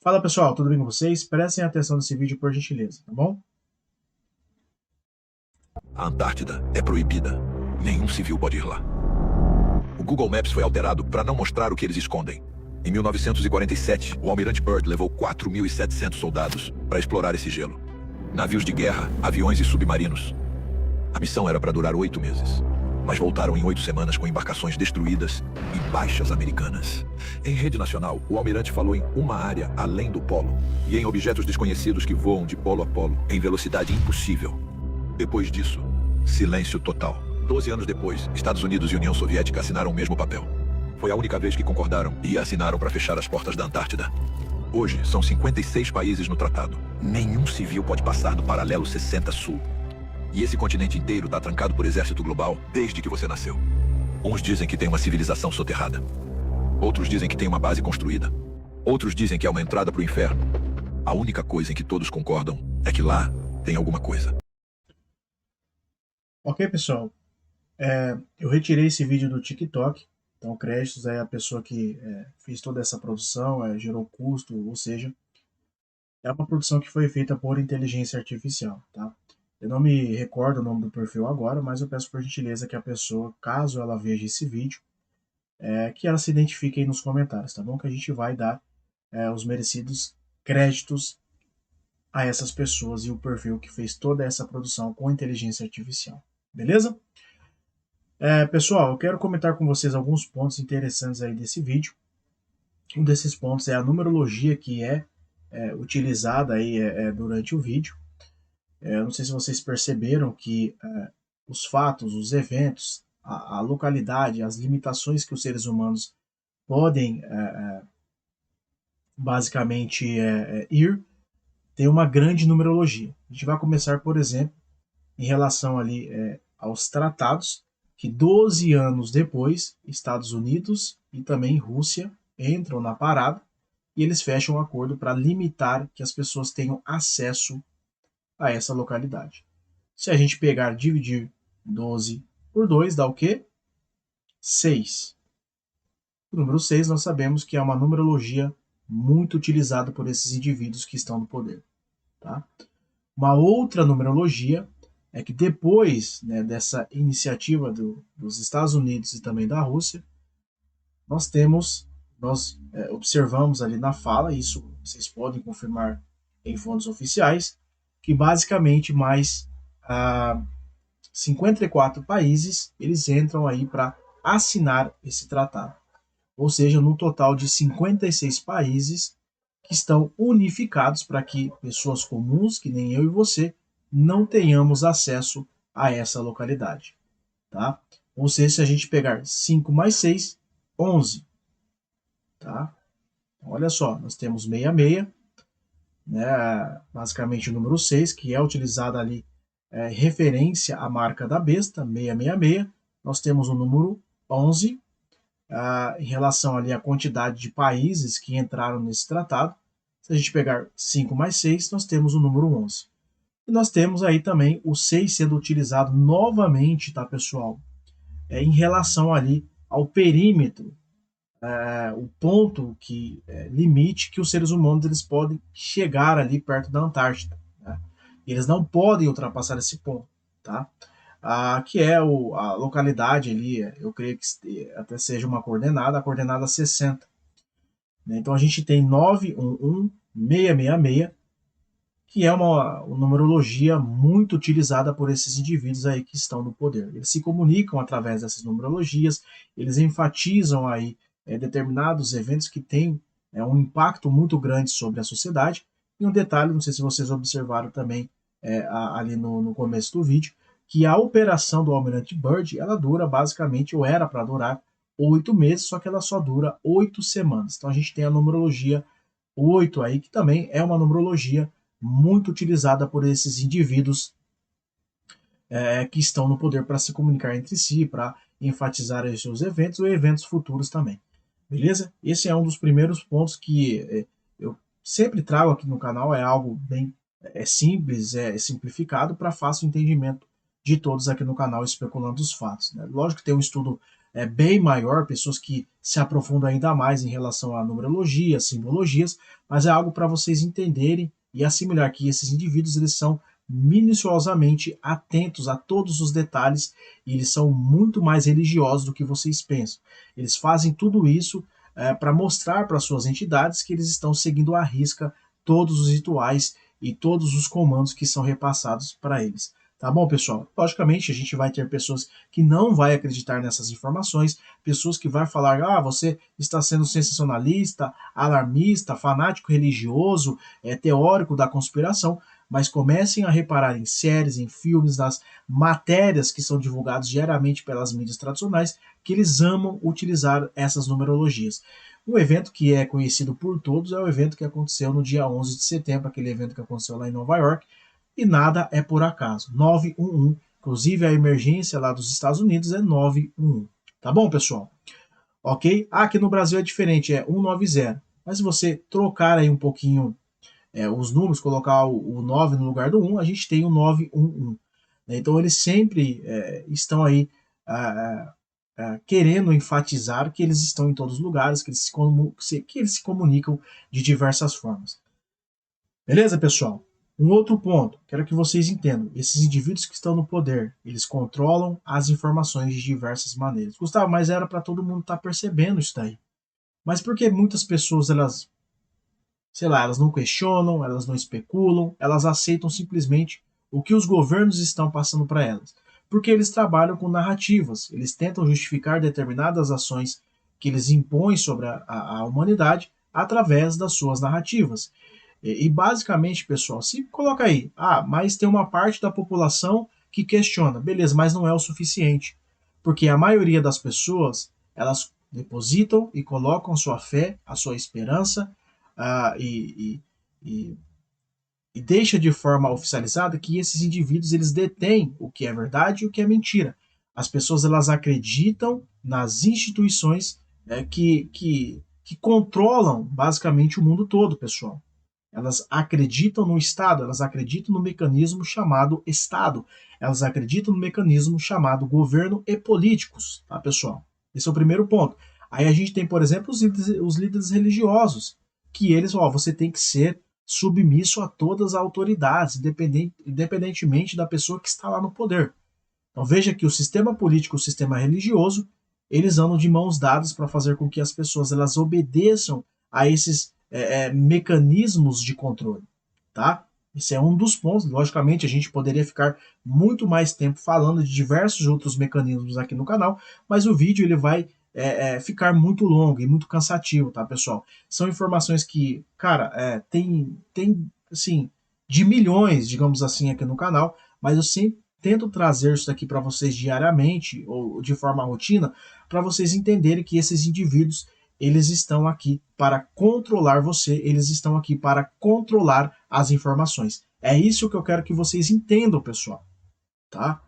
Fala pessoal, tudo bem com vocês? Prestem atenção nesse vídeo por gentileza, tá bom? A Antártida é proibida. Nenhum civil pode ir lá. O Google Maps foi alterado para não mostrar o que eles escondem. Em 1947, o almirante Byrd levou 4.700 soldados para explorar esse gelo. Navios de guerra, aviões e submarinos. A missão era para durar 8 meses. Mas voltaram em 8 semanas com embarcações destruídas e baixas americanas. Em rede nacional, o almirante falou em uma área além do polo e em objetos desconhecidos que voam de polo a polo em velocidade impossível. Depois disso, silêncio total. 12 anos depois, Estados Unidos e União Soviética assinaram o mesmo papel. Foi a única vez que concordaram e assinaram para fechar as portas da Antártida. Hoje, são 56 países no tratado. Nenhum civil pode passar do paralelo 60 Sul. E esse continente inteiro está trancado por exército global desde que você nasceu. Uns dizem que tem uma civilização soterrada. Outros dizem que tem uma base construída. Outros dizem que é uma entrada para o inferno. A única coisa em que todos concordam é que lá tem alguma coisa. Ok, pessoal. Eu retirei esse vídeo do TikTok. Então, créditos aí a pessoa que fez toda essa produção, gerou custo, ou seja, é uma produção que foi feita por inteligência artificial, tá? Eu não me recordo o nome do perfil agora, mas eu peço por gentileza que a pessoa, caso ela veja esse vídeo, que ela se identifique aí nos comentários, tá bom? Que a gente vai dar os merecidos créditos a essas pessoas e o perfil que fez toda essa produção com inteligência artificial, beleza? Pessoal, eu quero comentar com vocês alguns pontos interessantes aí desse vídeo. Um desses pontos é a numerologia que é utilizada aí durante o vídeo. Eu não sei se vocês perceberam que os fatos, os eventos, a localidade, as limitações que os seres humanos podem basicamente ir, tem uma grande numerologia. A gente vai começar, por exemplo, em relação ali aos tratados, que 12 anos depois, Estados Unidos e também Rússia entram na parada e eles fecham um acordo para limitar que as pessoas tenham acesso a essa localidade. Se a gente pegar dividir 12 por 2, dá o quê? 6. O número 6 nós sabemos que é uma numerologia muito utilizada por esses indivíduos que estão no poder. Tá? Uma outra numerologia é que depois dessa iniciativa dos Estados Unidos e também da Rússia, nós observamos ali na fala, isso vocês podem confirmar em fontes oficiais, que basicamente mais 54 países eles entram aí para assinar esse tratado. Ou seja, no total de 56 países que estão unificados para que pessoas comuns, que nem eu e você, não tenhamos acesso a essa localidade. Tá? Ou seja, se a gente pegar 5 mais 6, 11. Tá? Olha só, nós temos 66, né, basicamente o número 6, que é utilizado ali referência à marca da besta, 666. Nós temos o número 11, em relação ali à quantidade de países que entraram nesse tratado. Se a gente pegar 5 mais 6, nós temos o número 11. E nós temos aí também o 6 sendo utilizado novamente, tá, pessoal? Em relação ali ao perímetro, o ponto limite que os seres humanos eles podem chegar ali perto da Antártida. Né? Eles não podem ultrapassar esse ponto, tá? Que é a localidade ali, eu creio que até seja uma coordenada, a coordenada 60. Né? Então a gente tem 911666, que é uma numerologia muito utilizada por esses indivíduos aí que estão no poder. Eles se comunicam através dessas numerologias, eles enfatizam aí determinados eventos que têm um impacto muito grande sobre a sociedade. E um detalhe, não sei se vocês observaram também ali no começo do vídeo, que a operação do Almirante Byrd, ela dura basicamente, ou era para durar, 8 meses, só que ela só dura 8 semanas. Então a gente tem a numerologia 8 aí, que também é uma numerologia muito utilizada por esses indivíduos que estão no poder para se comunicar entre si, para enfatizar os seus eventos ou eventos futuros também. Beleza? Esse é um dos primeiros pontos que eu sempre trago aqui no canal, é algo bem simples, simplificado para fácil entendimento de todos aqui no canal Especulando os Fatos. Né? Lógico que tem um estudo bem maior, pessoas que se aprofundam ainda mais em relação à numerologia, simbologias, mas é algo para vocês entenderem e assimilar que esses indivíduos eles são minuciosamente atentos a todos os detalhes e eles são muito mais religiosos do que vocês pensam. Eles fazem tudo isso para mostrar para suas entidades que eles estão seguindo à risca todos os rituais e todos os comandos que são repassados para eles. Tá bom, pessoal? Logicamente, a gente vai ter pessoas que não vai acreditar nessas informações, pessoas que vai falar, você está sendo sensacionalista, alarmista, fanático religioso, teórico da conspiração, mas comecem a reparar em séries, em filmes, nas matérias que são divulgadas diariamente pelas mídias tradicionais, que eles amam utilizar essas numerologias. Um evento que é conhecido por todos é o evento que aconteceu no dia 11 de setembro, aquele evento que aconteceu lá em Nova York, e nada é por acaso. 911, inclusive a emergência lá dos Estados Unidos é 911. Tá bom, pessoal? Ok? Aqui no Brasil é diferente, é 190. Mas se você trocar aí um pouquinho os números, colocar o 9 no lugar do 1, a gente tem o 911. Então eles sempre estão aí querendo enfatizar que eles estão em todos os lugares, que eles se comunicam de diversas formas. Beleza, pessoal? Um outro ponto, quero que vocês entendam, esses indivíduos que estão no poder, eles controlam as informações de diversas maneiras. Gustavo, mas era para todo mundo estar percebendo isso daí. Mas por que muitas pessoas, elas não questionam, elas não especulam, elas aceitam simplesmente o que os governos estão passando para elas? Porque eles trabalham com narrativas, eles tentam justificar determinadas ações que eles impõem sobre a humanidade através das suas narrativas. E basicamente, pessoal, se coloca aí, mas tem uma parte da população que questiona, beleza, mas não é o suficiente, porque a maioria das pessoas, elas depositam e colocam a sua fé, a sua esperança, e deixa de forma oficializada que esses indivíduos eles detêm o que é verdade e o que é mentira. As pessoas elas acreditam nas instituições que controlam basicamente o mundo todo, pessoal. Elas acreditam no Estado, elas acreditam no mecanismo chamado Estado, elas acreditam no mecanismo chamado governo e políticos, tá, pessoal? Esse é o primeiro ponto. Aí a gente tem, por exemplo, os líderes religiosos, que eles, você tem que ser submisso a todas as autoridades, independentemente da pessoa que está lá no poder. Então veja que o sistema político e o sistema religioso, eles andam de mãos dadas para fazer com que as pessoas elas obedeçam a esses mecanismos de controle, tá? Esse é um dos pontos. Logicamente, a gente poderia ficar muito mais tempo falando de diversos outros mecanismos aqui no canal, mas o vídeo ele vai ficar muito longo e muito cansativo, tá, pessoal? São informações que, cara, tem assim, de milhões, digamos assim, aqui no canal, mas eu sempre tento trazer isso aqui para vocês diariamente ou de forma rotina, para vocês entenderem que esses indivíduos eles estão aqui para controlar você, eles estão aqui para controlar as informações. É isso que eu quero que vocês entendam, pessoal. Tá?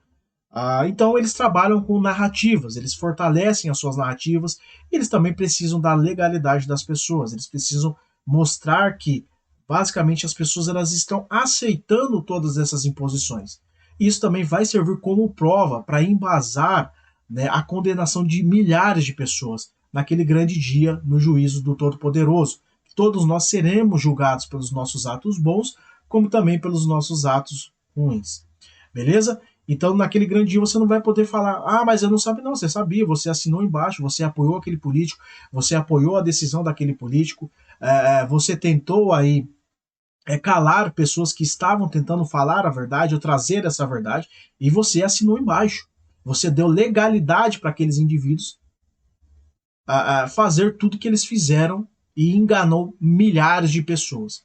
Então eles trabalham com narrativas, eles fortalecem as suas narrativas, eles também precisam da legalidade das pessoas, eles precisam mostrar que basicamente as pessoas elas estão aceitando todas essas imposições. Isso também vai servir como prova para embasar, né, a condenação de milhares de pessoas naquele grande dia no juízo do Todo-Poderoso. Todos nós seremos julgados pelos nossos atos bons, como também pelos nossos atos ruins. Beleza? Então, naquele grande dia, você não vai poder falar, mas eu não sabia. Não, você sabia, você assinou embaixo, você apoiou aquele político, você apoiou a decisão daquele político, você tentou aí calar pessoas que estavam tentando falar a verdade ou trazer essa verdade, e você assinou embaixo. Você deu legalidade para aqueles indivíduos a fazer tudo que eles fizeram e enganou milhares de pessoas.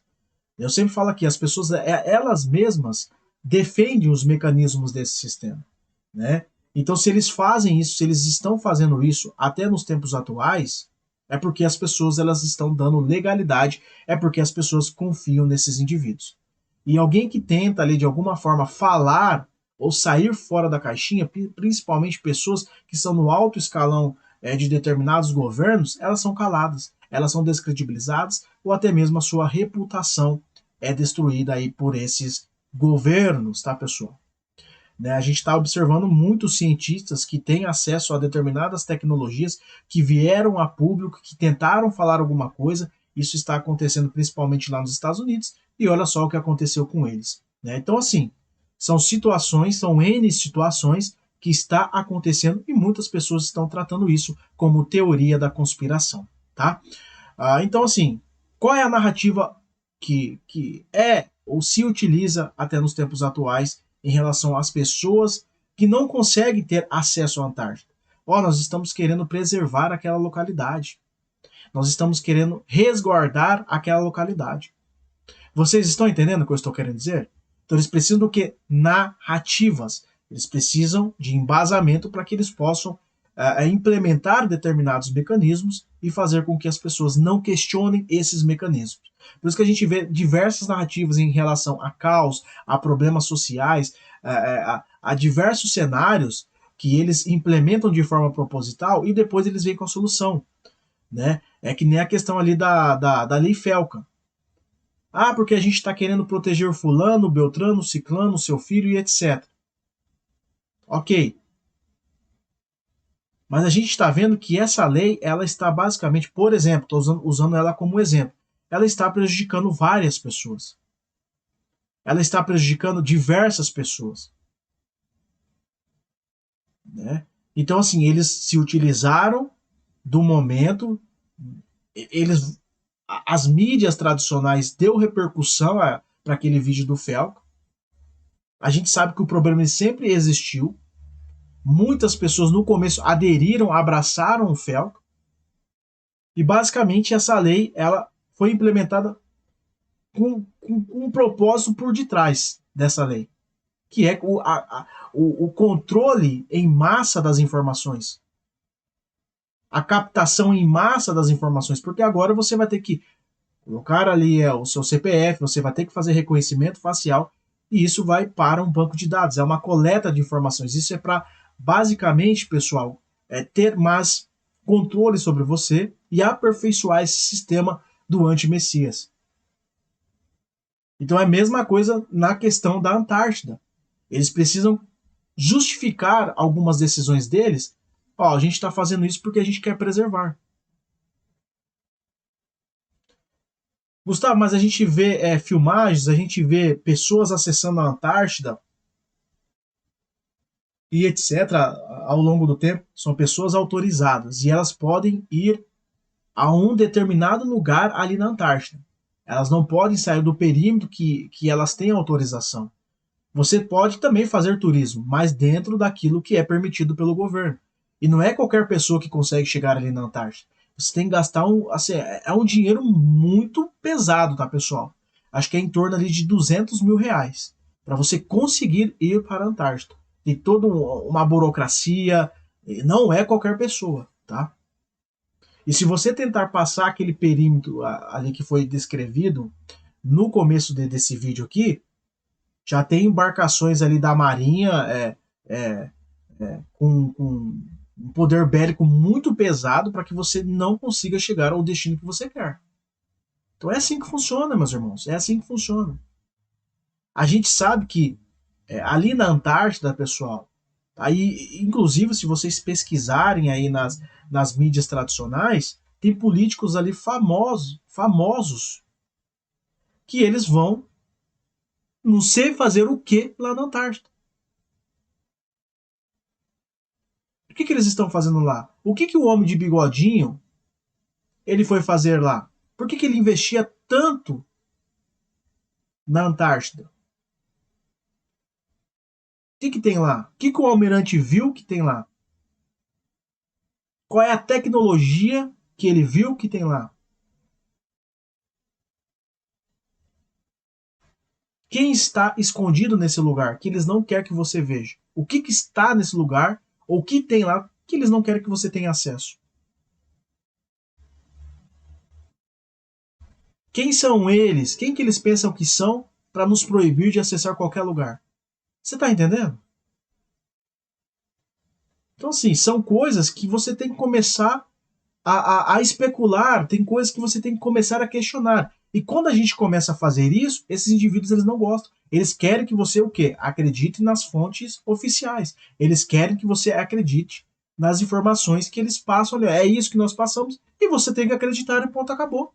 Eu sempre falo aqui, as pessoas, elas mesmas defendem os mecanismos desse sistema, né? Então, se eles fazem isso, se eles estão fazendo isso até nos tempos atuais, é porque as pessoas elas estão dando legalidade, é porque as pessoas confiam nesses indivíduos. E alguém que tenta ali de alguma forma falar ou sair fora da caixinha, principalmente pessoas que estão no alto escalão de determinados governos, elas são caladas, elas são descredibilizadas ou até mesmo a sua reputação é destruída aí por esses governos, tá, pessoal? né? A gente está observando muitos cientistas que têm acesso a determinadas tecnologias que vieram a público, que tentaram falar alguma coisa. Isso está acontecendo principalmente lá nos Estados Unidos, e olha só o que aconteceu com eles, né? Então, assim, são situações, são N situações que está acontecendo e muitas pessoas estão tratando isso como teoria da conspiração, tá? Então, assim, qual é a narrativa que é ou se utiliza até nos tempos atuais em relação às pessoas que não conseguem ter acesso à Antártida? Nós estamos querendo preservar aquela localidade. Nós estamos querendo resguardar aquela localidade. Vocês estão entendendo o que eu estou querendo dizer? Então eles precisam do que? Narrativas. Eles precisam de embasamento para que eles possam implementar determinados mecanismos e fazer com que as pessoas não questionem esses mecanismos. Por isso que a gente vê diversas narrativas em relação a caos, a problemas sociais, a diversos cenários que eles implementam de forma proposital e depois eles vêm com a solução, né? É que nem a questão ali da lei Felca. Porque a gente está querendo proteger o fulano, o beltrano, o ciclano, o seu filho e etc. Ok. Mas a gente está vendo que essa lei, ela está basicamente, por exemplo, estou usando ela como exemplo, ela está prejudicando várias pessoas. Ela está prejudicando diversas pessoas, né? Então, assim, eles se utilizaram do momento, as mídias tradicionais deu repercussão para aquele vídeo do Felca. A gente sabe que o problema sempre existiu. Muitas pessoas no começo aderiram, abraçaram o Felca. E basicamente essa lei ela foi implementada com um propósito por detrás dessa lei, que é o controle em massa das informações. A captação em massa das informações, porque agora você vai ter que colocar ali o seu CPF, você vai ter que fazer reconhecimento facial, e isso vai para um banco de dados, é uma coleta de informações. Isso é para, basicamente, pessoal, ter mais controle sobre você e aperfeiçoar esse sistema do anti-messias. Então é a mesma coisa na questão da Antártida. Eles precisam justificar algumas decisões deles. A gente está fazendo isso porque a gente quer preservar. Gustavo, mas a gente vê filmagens, a gente vê pessoas acessando a Antártida e etc. ao longo do tempo. São pessoas autorizadas e elas podem ir a um determinado lugar ali na Antártida. Elas não podem sair do perímetro que elas têm autorização. Você pode também fazer turismo, mas dentro daquilo que é permitido pelo governo. E não é qualquer pessoa que consegue chegar ali na Antártida. Você tem que gastar um dinheiro muito pesado, tá, pessoal? Acho que é em torno ali de R$ 200.000 para você conseguir ir para a Antártida. Tem toda uma burocracia, não é qualquer pessoa, tá? E se você tentar passar aquele perímetro ali que foi descrevido no começo desse vídeo aqui, já tem embarcações ali da Marinha com um poder bélico muito pesado para que você não consiga chegar ao destino que você quer. Então é assim que funciona, meus irmãos. É assim que funciona. A gente sabe que ali na Antártida, pessoal, aí, inclusive, se vocês pesquisarem aí nas mídias tradicionais, tem políticos ali famosos que eles vão não sei fazer o que lá na Antártida. O que eles estão fazendo lá? O que o homem de bigodinho ele foi fazer lá? Por que ele investia tanto na Antártida? O que tem lá? O que o almirante viu que tem lá? Qual é a tecnologia que ele viu que tem lá? Quem está escondido nesse lugar que eles não querem que você veja? O que está nesse lugar ou o que tem lá que eles não querem que você tenha acesso? Quem são eles? Quem que eles pensam que são para nos proibir de acessar qualquer lugar? Você está entendendo? Então, assim, são coisas que você tem que começar a especular, tem coisas que você tem que começar a questionar. E quando a gente começa a fazer isso, esses indivíduos eles não gostam. Eles querem que você o quê? Acredite nas fontes oficiais. Eles querem que você acredite nas informações que eles passam. Olha, é isso que nós passamos e você tem que acreditar e ponto, acabou.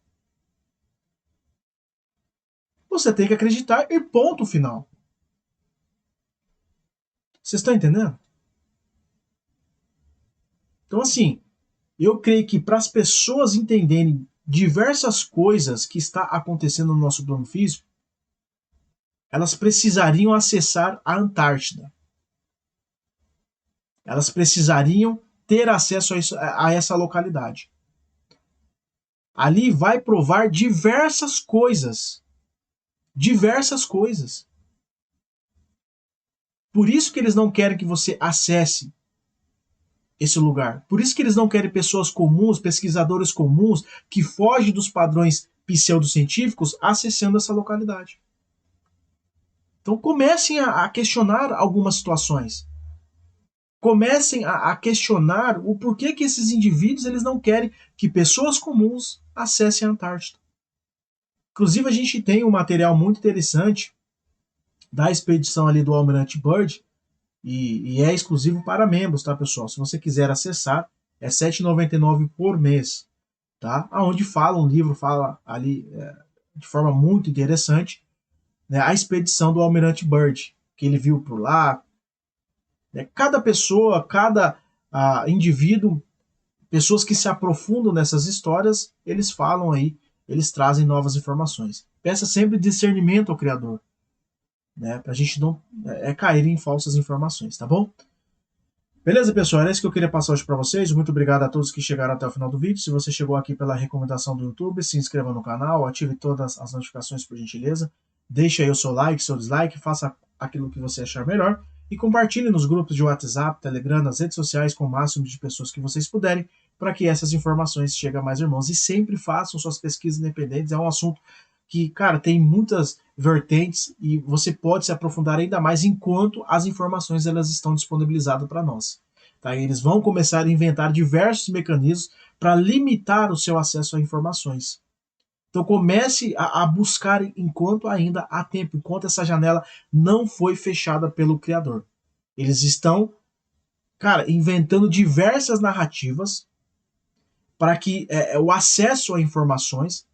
Você tem que acreditar e ponto final. Vocês estão entendendo? Então, assim, eu creio que para as pessoas entenderem diversas coisas que está acontecendo no nosso plano físico, elas precisariam acessar a Antártida. Elas precisariam ter acesso a essa localidade. Ali vai provar diversas coisas. Diversas coisas. Por isso que eles não querem que você acesse esse lugar. Por isso que eles não querem pessoas comuns, pesquisadores comuns, que fogem dos padrões pseudocientíficos acessando essa localidade. Então comecem a questionar algumas situações. Comecem a questionar o porquê que esses indivíduos eles não querem que pessoas comuns acessem a Antártida. Inclusive a gente tem um material muito interessante da expedição ali do Almirante Byrd, e é exclusivo para membros, tá, pessoal? Se você quiser acessar, é R$ 7,99 por mês, tá? Onde fala, um livro fala ali de forma muito interessante, né, a expedição do Almirante Byrd, que ele viu por lá. Né? Cada pessoa, cada indivíduo, pessoas que se aprofundam nessas histórias, eles falam aí, eles trazem novas informações. Peça sempre discernimento ao Criador, né, para a gente não cair em falsas informações, tá bom? Beleza, pessoal? Era isso que eu queria passar hoje para vocês. Muito obrigado a todos que chegaram até o final do vídeo. Se você chegou aqui pela recomendação do YouTube, se inscreva no canal, ative todas as notificações, por gentileza. Deixe aí o seu like, seu dislike, faça aquilo que você achar melhor. E compartilhe nos grupos de WhatsApp, Telegram, nas redes sociais com o máximo de pessoas que vocês puderem, para que essas informações cheguem a mais irmãos. E sempre façam suas pesquisas independentes. É um assunto que, cara, tem muitas vertentes e você pode se aprofundar ainda mais enquanto as informações elas estão disponibilizadas para nós. Tá? E eles vão começar a inventar diversos mecanismos para limitar o seu acesso a informações. Então comece a buscar enquanto ainda há tempo, enquanto essa janela não foi fechada pelo Criador. Eles estão, cara, inventando diversas narrativas para que o acesso a informações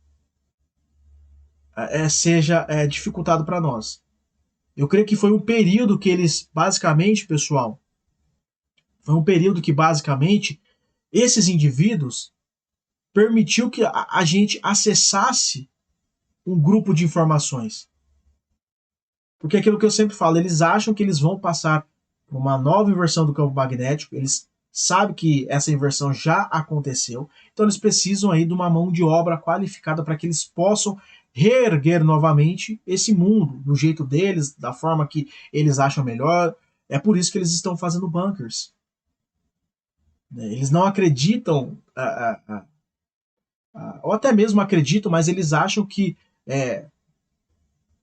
seja dificultado para nós. Eu creio que foi um período que eles, basicamente, pessoal, foi um período que, basicamente, esses indivíduos permitiu que a gente acessasse um grupo de informações. Porque é aquilo que eu sempre falo, eles acham que eles vão passar por uma nova inversão do campo magnético, eles sabem que essa inversão já aconteceu, então eles precisam aí de uma mão de obra qualificada para que eles possam reerguer novamente esse mundo, do jeito deles, da forma que eles acham melhor. É por isso que eles estão fazendo bunkers. Eles não acreditam, ou até mesmo acreditam, mas eles acham que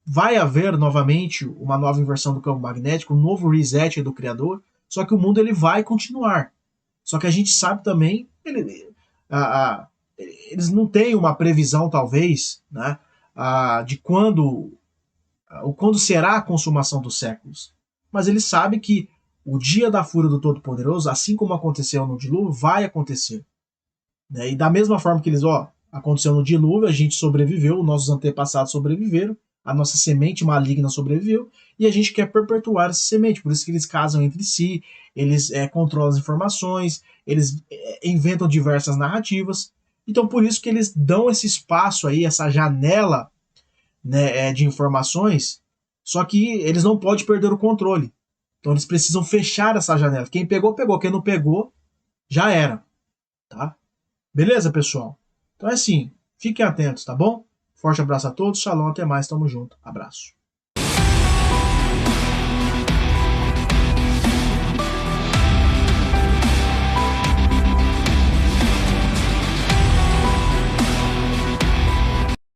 vai haver novamente uma nova inversão do campo magnético, um novo reset do Criador, só que o mundo ele vai continuar. Só que a gente sabe também, eles não têm uma previsão, talvez, né, de quando será a consumação dos séculos. Mas eles sabem que o dia da fúria do Todo-Poderoso, assim como aconteceu no dilúvio, vai acontecer. Né? E da mesma forma que eles, aconteceu no dilúvio, a gente sobreviveu, nossos antepassados sobreviveram, a nossa semente maligna sobreviveu, e a gente quer perpetuar essa semente. Por isso que eles casam entre si, eles controlam as informações, eles inventam diversas narrativas. Então por isso que eles dão esse espaço aí, essa janela, né, de informações, só que eles não podem perder o controle. Então eles precisam fechar essa janela. Quem pegou, pegou. Quem não pegou, já era. Tá? Beleza, pessoal? Então é assim, fiquem atentos, tá bom? Forte abraço a todos, shalom, até mais, tamo junto, abraço.